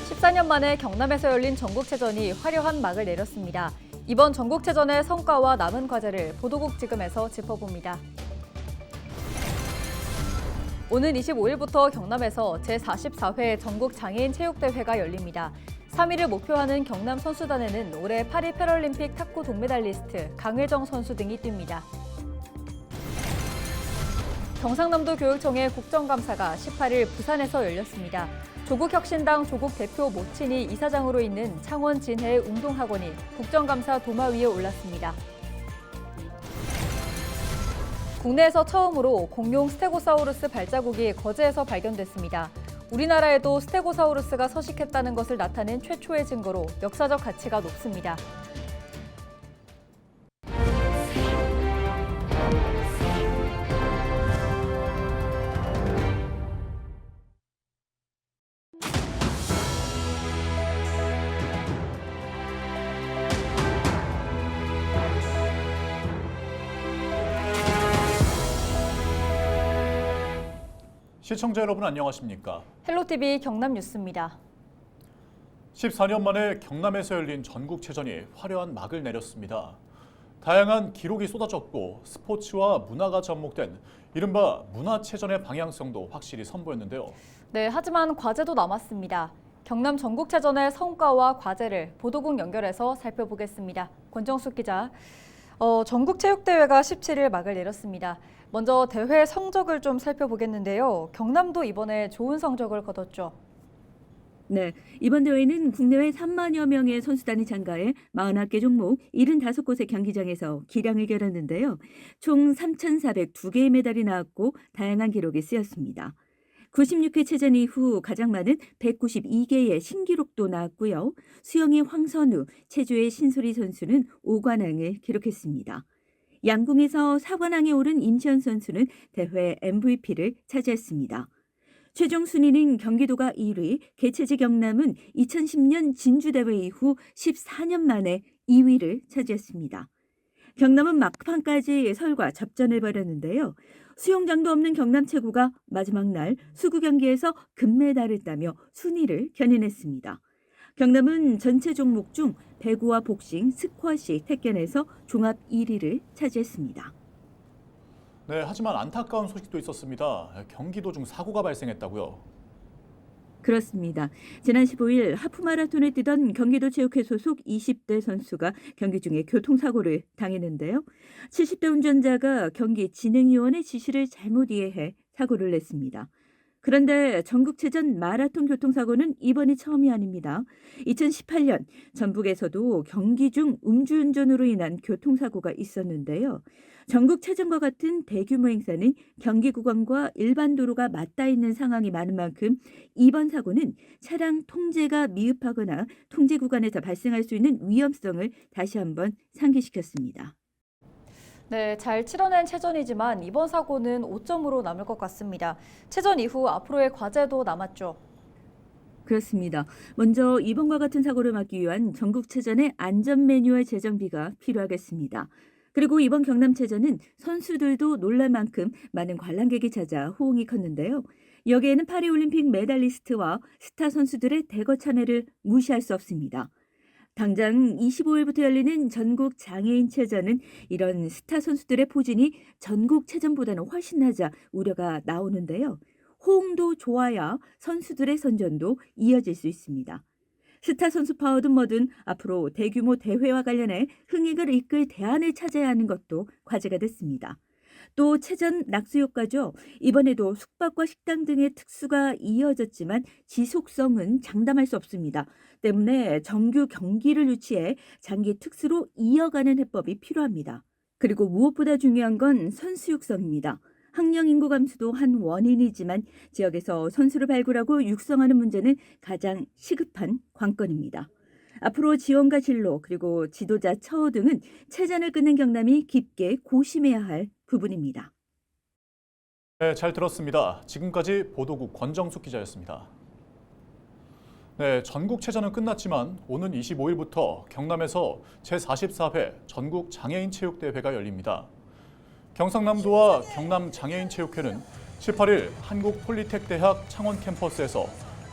(14년) 만에 경남에서 열린 전국체전이 화려한 막을 내렸습니다. 이번 전국체전의 성과와 남은 과제를 보도국 지금에서 짚어봅니다. 오는 25일부터 경남에서 제44회 전국장애인 체육대회가 열립니다. 3위를 목표하는 경남 선수단에는 올해 파리 패럴림픽 탁구 동메달리스트 강혜정 선수 등이 뜁니다. 경상남도 교육청의 국정감사가 18일 부산에서 열렸습니다. 조국혁신당 조국 대표 모친이 이사장으로 있는 창원 진해 운동학원이 국정감사 도마 위에 올랐습니다. 국내에서 처음으로 공룡 스테고사우루스 발자국이 거제에서 발견됐습니다. 우리나라에도 스테고사우루스가 서식했다는 것을 나타낸 최초의 증거로 역사적 가치가 높습니다. 시청자 여러분 안녕하십니까? 헬로티비 경남 뉴스입니다. 14년 만에 경남에서 열린 전국체전이 화려한 막을 내렸습니다. 다양한 기록이 쏟아졌고 스포츠와 문화가 접목된 이른바 문화체전의 방향성도 확실히 선보였는데요. 네, 하지만 과제도 남았습니다. 경남 전국체전의 성과와 과제를 보도국 연결해서 살펴보겠습니다. 권정숙 기자. 전국체육대회가 17일 막을 내렸습니다. 먼저 대회 성적을 좀 살펴보겠는데요. 경남도 이번에 좋은 성적을 거뒀죠. 네, 이번 대회는 국내외 3만여 명의 선수단이 참가해 41개 종목 75곳의 경기장에서 기량을 겨뤘는데요. 총 3,402개의 메달이 나왔고 다양한 기록이 쓰였습니다. 96회 체전 이후 가장 많은 192개의 신기록도 나왔고요. 수영의 황선우, 체조의 신소리 선수는 5관왕을 기록했습니다. 양궁에서 4관왕에 오른 임시현 선수는 대회 MVP를 차지했습니다. 최종 순위는 경기도가 1위, 개최지 경남은 2010년 진주대회 이후 14년 만에 2위를 차지했습니다. 경남은 막판까지 설과 접전을 벌였는데요. 수영장도 없는 경남 최고가 마지막 날 수구 경기에서 금메달을 따며 순위를 견인했습니다. 경남은 전체 종목 중 배구와 복싱, 스쿼시, 태권에서 종합 1위를 차지했습니다. 네, 하지만 안타까운 소식도 있었습니다. 경기도 중 사고가 발생했다고요. 그렇습니다. 지난 15일 하프마라톤을 뛰던 경기도 체육회 소속 20대 선수가 경기 중에 교통사고를 당했는데요. 70대 운전자가 경기진흥위원회 지시를 잘못 이해해 사고를 냈습니다. 그런데 전국체전 마라톤 교통사고는 이번이 처음이 아닙니다. 2018년 전북에서도 경기 중 음주운전으로 인한 교통사고가 있었는데요. 전국체전과 같은 대규모 행사는 경기 구간과 일반 도로가 맞닿아 있는 상황이 많은 만큼 이번 사고는 차량 통제가 미흡하거나 통제 구간에서 발생할 수 있는 위험성을 다시 한번 상기시켰습니다. 네, 잘 치러낸 체전이지만 이번 사고는 5점으로 남을 것 같습니다. 체전 이후 앞으로의 과제도 남았죠. 그렇습니다. 먼저 이번과 같은 사고를 막기 위한 전국체전의 안전 매뉴얼 제정비가 필요하겠습니다. 그리고 이번 경남체전은 선수들도 놀랄 만큼 많은 관람객이 찾아 호응이 컸는데요. 여기에는 파리올림픽 메달리스트와 스타 선수들의 대거 참여를 무시할 수 없습니다. 당장 25일부터 열리는 전국 장애인체전은 이런 스타 선수들의 포진이 전국체전보다는 훨씬 낮아 우려가 나오는데요. 호응도 좋아야 선수들의 선전도 이어질 수 있습니다. 스타 선수 파워든 뭐든 앞으로 대규모 대회와 관련해 흥행을 이끌 대안을 찾아야 하는 것도 과제가 됐습니다. 또 체전 낙수 효과죠. 이번에도 숙박과 식당 등의 특수가 이어졌지만 지속성은 장담할 수 없습니다. 때문에 정규 경기를 유치해 장기 특수로 이어가는 해법이 필요합니다. 그리고 무엇보다 중요한 건 선수 육성입니다. 학령 인구 감소도 한 원인이지만 지역에서 선수를 발굴하고 육성하는 문제는 가장 시급한 관건입니다. 앞으로 지원과 진로 그리고 지도자 처우 등은 체전을 끊는 경남이 깊게 고심해야 할 부분입니다. 네, 잘 들었습니다. 지금까지 보도국 권정숙 기자였습니다. 네, 전국체전은 끝났지만 오는 25일부터 경남에서 제44회 전국장애인체육대회가 열립니다. 경상남도와 경남장애인체육회는 18일 한국폴리텍대학 창원 캠퍼스에서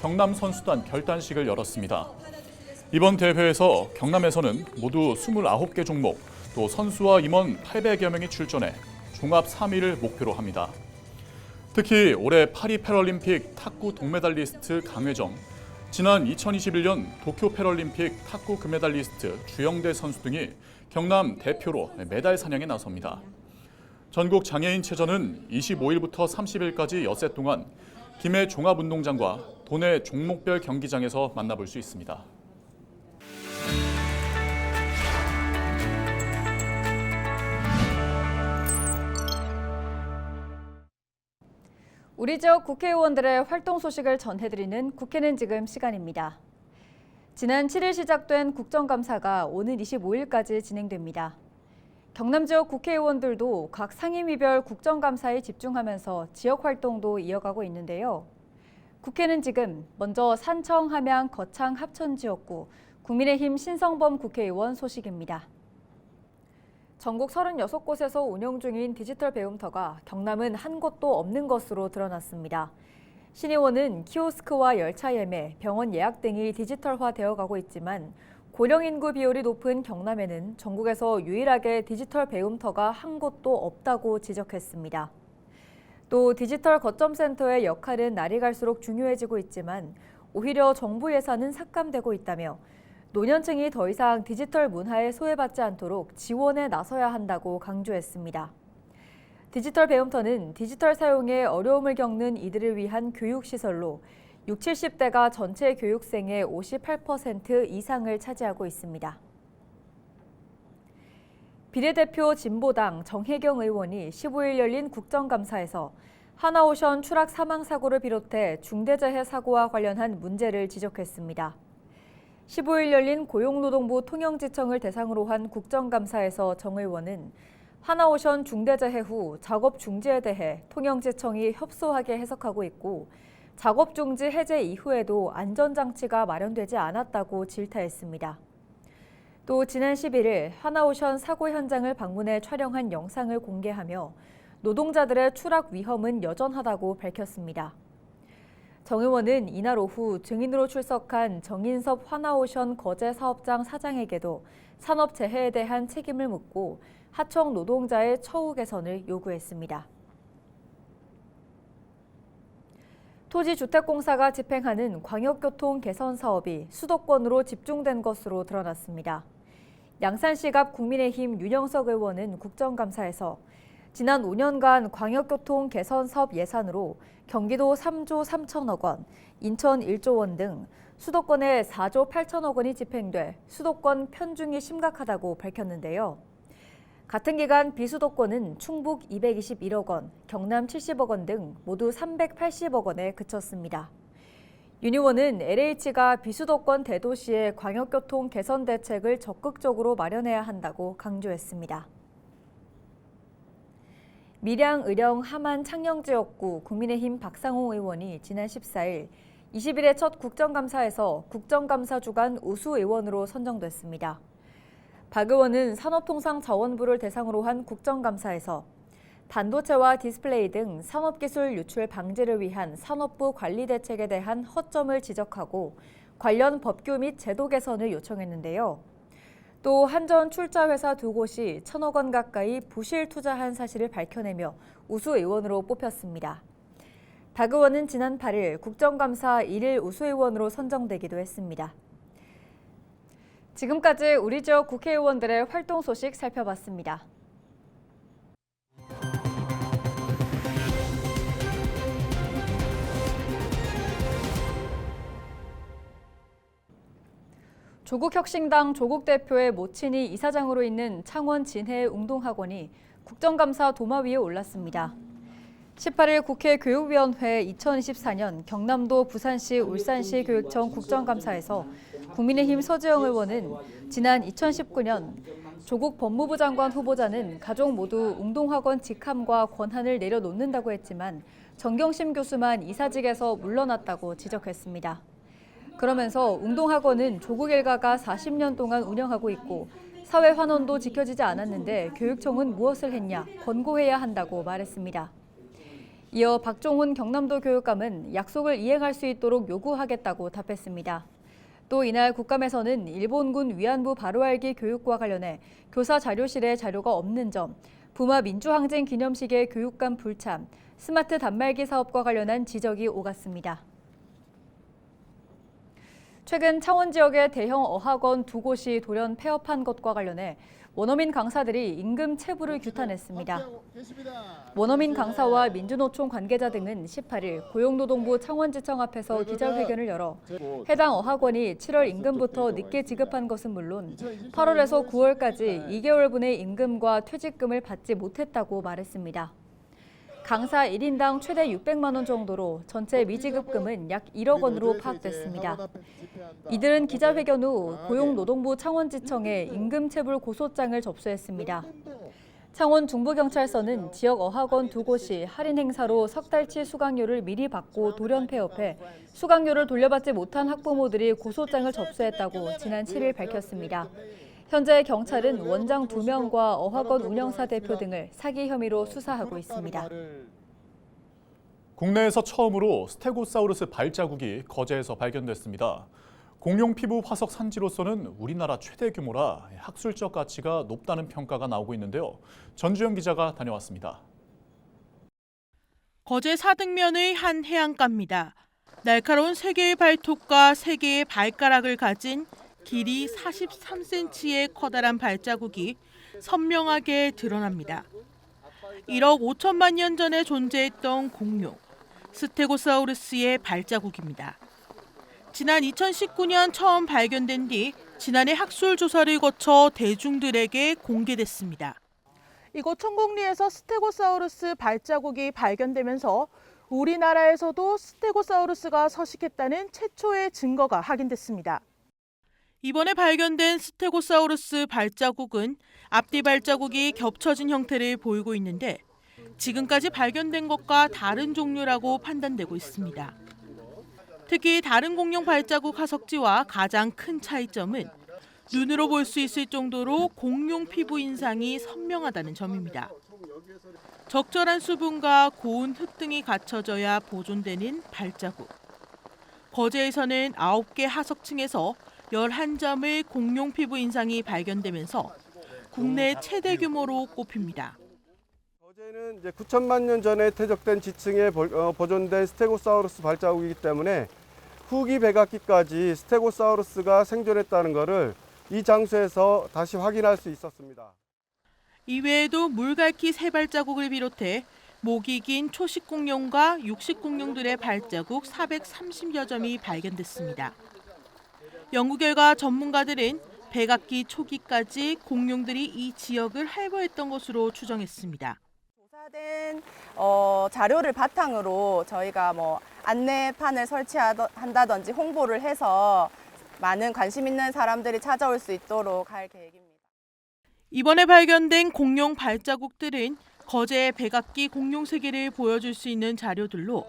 경남 선수단 결단식을 열었습니다. 이번 대회에서 경남에서는 모두 29개 종목, 또 선수와 임원 800여 명이 출전해 종합 3위를 목표로 합니다. 특히 올해 파리 패럴림픽 탁구 동메달리스트 강회정, 지난 2021년 도쿄 패럴림픽 탁구 금메달리스트 주영대 선수 등이 경남 대표로 메달 사냥에 나섭니다. 전국 장애인체전은 25일부터 30일까지 엿새 동안 김해 종합운동장과 도내 종목별 경기장에서 만나볼 수 있습니다. 우리 지역 국회의원들의 활동 소식을 전해드리는 국회는 지금 시간입니다. 지난 7일 시작된 국정감사가 오는 25일까지 진행됩니다. 경남 지역 국회의원들도 각 상임위별 국정감사에 집중하면서 지역 활동도 이어가고 있는데요. 국회는 지금 먼저 산청, 함양, 거창 합천지역구 국민의힘 신성범 국회의원 소식입니다. 전국 36곳에서 운영 중인 디지털 배움터가 경남은 한 곳도 없는 것으로 드러났습니다. 신 의원은 키오스크와 열차 예매, 병원 예약 등이 디지털화되어 가고 있지만 고령 인구 비율이 높은 경남에는 전국에서 유일하게 디지털 배움터가 한 곳도 없다고 지적했습니다. 또 디지털 거점센터의 역할은 날이 갈수록 중요해지고 있지만 오히려 정부 예산은 삭감되고 있다며 노년층이 더 이상 디지털 문화에 소외받지 않도록 지원에 나서야 한다고 강조했습니다. 디지털 배움터는 디지털 사용에 어려움을 겪는 이들을 위한 교육시설로 60, 70대가 전체 교육생의 58% 이상을 차지하고 있습니다. 비례대표 진보당 정혜경 의원이 15일 열린 국정감사에서 하나오션 추락 사망 사고를 비롯해 중대재해 사고와 관련한 문제를 지적했습니다. 15일 열린 고용노동부 통영지청을 대상으로 한 국정감사에서 정 의원은 하나오션 중대재해 후 작업 중지에 대해 통영지청이 협소하게 해석하고 있고 작업 중지 해제 이후에도 안전장치가 마련되지 않았다고 질타했습니다. 또 지난 11일 하나오션 사고 현장을 방문해 촬영한 영상을 공개하며 노동자들의 추락 위험은 여전하다고 밝혔습니다. 정 의원은 이날 오후 증인으로 출석한 정인섭 하나오션 거제 사업장 사장에게도 산업재해에 대한 책임을 묻고 하청 노동자의 처우 개선을 요구했습니다. 토지주택공사가 집행하는 광역교통 개선 사업이 수도권으로 집중된 것으로 드러났습니다. 양산시 갑 국민의힘 윤영석 의원은 국정감사에서 지난 5년간 광역교통 개선 사업 예산으로 경기도 3조 3천억 원, 인천 1조 원 등 수도권에 4조 8천억 원이 집행돼 수도권 편중이 심각하다고 밝혔는데요. 같은 기간 비수도권은 충북 221억 원, 경남 70억 원 등 모두 380억 원에 그쳤습니다. 윤 의원은 LH가 비수도권 대도시의 광역교통 개선 대책을 적극적으로 마련해야 한다고 강조했습니다. 밀양, 의령, 함안, 창녕지역구 국민의힘 박상호 의원이 지난 14일 20일의 첫 국정감사에서 국정감사 주간 우수 의원으로 선정됐습니다. 박 의원은 산업통상자원부를 대상으로 한 국정감사에서 반도체와 디스플레이 등 산업기술 유출 방지를 위한 산업부 관리 대책에 대한 허점을 지적하고 관련 법규 및 제도 개선을 요청했는데요. 또 한전 출자회사 2곳이 1,000억 원 가까이 부실 투자한 사실을 밝혀내며 우수 의원으로 뽑혔습니다. 박 의원은 지난 8일 국정감사 1일 우수 의원으로 선정되기도 했습니다. 지금까지 우리 지역 국회의원들의 활동 소식 살펴봤습니다. 조국혁신당 조국 대표의 모친이 이사장으로 있는 창원 진해웅동학원이 국정감사 도마 위에 올랐습니다. 18일 국회 교육위원회 2024년 경남도 부산시 울산시 교육청 국정감사에서 국민의힘 서지영 의원은 지난 2019년 조국 법무부 장관 후보자는 가족 모두 웅동학원 직함과 권한을 내려놓는다고 했지만 정경심 교수만 이사직에서 물러났다고 지적했습니다. 그러면서 웅동학원은 조국 일가가 40년 동안 운영하고 있고 사회 환원도 지켜지지 않았는데 교육청은 무엇을 했냐 권고해야 한다고 말했습니다. 이어 박종훈 경남도 교육감은 약속을 이행할 수 있도록 요구하겠다고 답했습니다. 또 이날 국감에서는 일본군 위안부 바로알기 교육과 관련해 교사 자료실에 자료가 없는 점, 부마 민주항쟁 기념식의 교육감 불참, 스마트 단말기 사업과 관련한 지적이 오갔습니다. 최근 창원 지역의 대형 어학원 2곳이 돌연 폐업한 것과 관련해 원어민 강사들이 임금 체불을 규탄했습니다. 원어민 강사와 민주노총 관계자 등은 18일 고용노동부 창원지청 앞에서 기자회견을 열어 해당 어학원이 7월 임금부터 늦게 지급한 것은 물론 8월에서 9월까지 2개월분의 임금과 퇴직금을 받지 못했다고 말했습니다. 강사 1인당 최대 600만 원 정도로 전체 미지급금은 약 1억 원으로 파악됐습니다. 이들은 기자회견 후 고용노동부 창원지청에 임금체불 고소장을 접수했습니다. 창원 중부경찰서는 지역 어학원 2곳이 할인 행사로 석 달치 수강료를 미리 받고 돌연 폐업해 수강료를 돌려받지 못한 학부모들이 고소장을 접수했다고 지난 7일 밝혔습니다. 현재 경찰은 원장 2명과 어학원 운영사 대표 등을 사기 혐의로 수사하고 있습니다. 국내에서 처음으로 스테고사우루스 발자국이 거제에서 발견됐습니다. 공룡 피부 화석 산지로서는 우리나라 최대 규모라 학술적 가치가 높다는 평가가 나오고 있는데요. 전주영 기자가 다녀왔습니다. 거제 사등면의 한 해안가입니다. 날카로운 3개의 발톱과 3개의 발가락을 가진 길이 43cm의 커다란 발자국이 선명하게 드러납니다. 1억 5천만 년 전에 존재했던 공룡, 스테고사우루스의 발자국입니다. 지난 2019년 처음 발견된 뒤 지난해 학술 조사를 거쳐 대중들에게 공개됐습니다. 이곳 청곡리에서 스테고사우루스 발자국이 발견되면서 우리나라에서도 스테고사우루스가 서식했다는 최초의 증거가 확인됐습니다. 이번에 발견된 스테고사우루스 발자국은 앞뒤 발자국이 겹쳐진 형태를 보이고 있는데 지금까지 발견된 것과 다른 종류라고 판단되고 있습니다. 특히 다른 공룡 발자국 화석지와 가장 큰 차이점은 눈으로 볼 수 있을 정도로 공룡 피부 인상이 선명하다는 점입니다. 적절한 수분과 고운 흙 등이 갖춰져야 보존되는 발자국. 거제에서는 9개 하석층에서 11점의 공룡 피부 인상이 발견되면서 국내 최대 규모로 꼽힙니다. 거제는 이제 9천만 년 전에 퇴적된 지층에 보존된 스테고사우루스 발자국이기 때문에 후기 백악기까지 스테고사우루스가 생존했다는 것을 이 장소에서 다시 확인할 수 있었습니다. 이외에도 물갈퀴 새 발자국을 비롯해 목이 긴 초식 공룡과 육식 공룡들의 발자국 430여 점이 발견됐습니다. 연구 결과 전문가들은 백악기 초기까지 공룡들이 이 지역을 활보했던 것으로 추정했습니다. 조사된 자료를 바탕으로 저희가 안내판을 설치한다든지 홍보를 해서 많은 관심 있는 사람들이 찾아올 수 있도록 할 계획입니다. 이번에 발견된 공룡 발자국들은 거제의 백악기 공룡 세계를 보여줄 수 있는 자료들로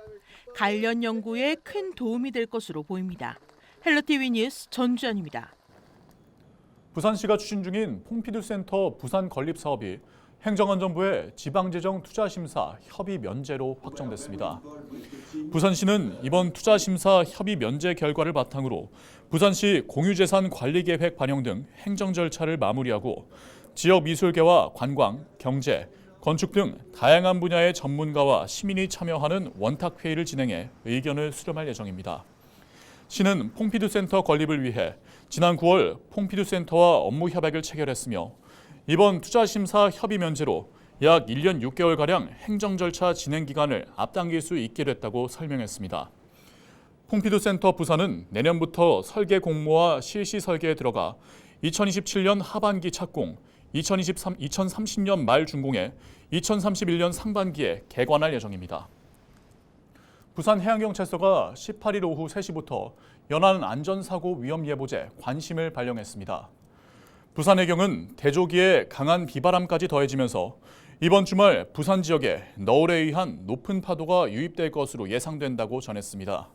관련 연구에 큰 도움이 될 것으로 보입니다. 헬로티비 뉴스 전주연입니다. 부산시가 추진 중인 퐁피두 센터 부산 건립 사업이 행정안전부의 지방재정투자심사 협의 면제로 확정됐습니다. 부산시는 이번 투자심사 협의 면제 결과를 바탕으로 부산시 공유재산 관리계획 반영 등 행정 절차를 마무리하고 지역 미술계와 관광, 경제, 건축 등 다양한 분야의 전문가와 시민이 참여하는 원탁회의를 진행해 의견을 수렴할 예정입니다. 시는 퐁피두 센터 건립을 위해 지난 9월 퐁피두 센터와 업무 협약을 체결했으며 이번 투자심사 협의 면제로 약 1년 6개월가량 행정 절차 진행 기간을 앞당길 수 있게 됐다고 설명했습니다. 퐁피두 센터 부산은 내년부터 설계 공모와 실시 설계에 들어가 2027년 하반기 착공, 2030년 말 준공에 2031년 상반기에 개관할 예정입니다. 부산해양경찰서가 18일 오후 3시부터 연안 안전사고 위험예보제 관심을 발령했습니다. 부산해경은 대조기에 강한 비바람까지 더해지면서 이번 주말 부산 지역에 너울에 의한 높은 파도가 유입될 것으로 예상된다고 전했습니다.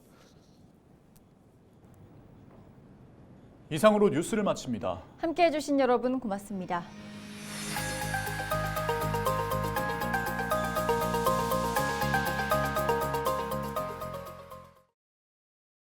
이상으로 뉴스를 마칩니다. 함께해 주신 여러분 고맙습니다.